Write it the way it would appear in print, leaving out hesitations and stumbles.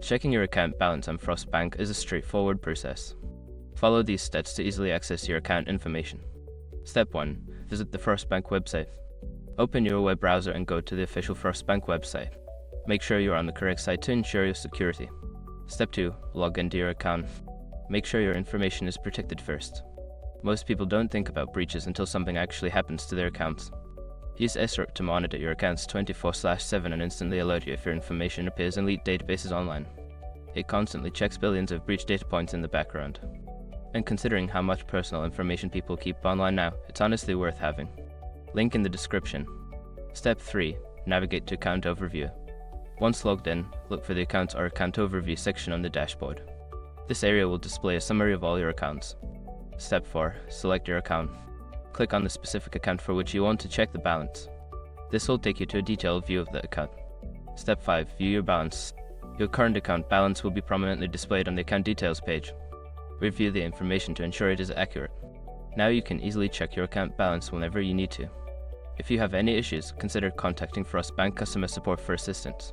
Checking your account balance on Frost Bank is a straightforward process. Follow these steps to easily access your account information. Step 1. Visit the Frost Bank website. Open your web browser and go to the official Frost Bank website. Make sure you are on the correct site to ensure your security. Step 2. Log into your account. Make sure your information is protected first. Most people don't think about breaches until something actually happens to their accounts. Use SROP to monitor your accounts 24/7 and instantly alert you if your information appears in leaked databases online. It constantly checks billions of breach data points in the background. And considering how much personal information people keep online now, it's honestly worth having. Link in the description. Step 3. Navigate to Account Overview. Once logged in, look for the Accounts or Account Overview section on the dashboard. This area will display a summary of all your accounts. Step 4. Select your account. Click on the specific account for which you want to check the balance. This will take you to a detailed view of the account. Step 5. View your balance. Your current account balance will be prominently displayed on the account details page. Review the information to ensure it is accurate. Now you can easily check your account balance whenever you need to. If you have any issues, consider contacting Frost Bank customer support for assistance.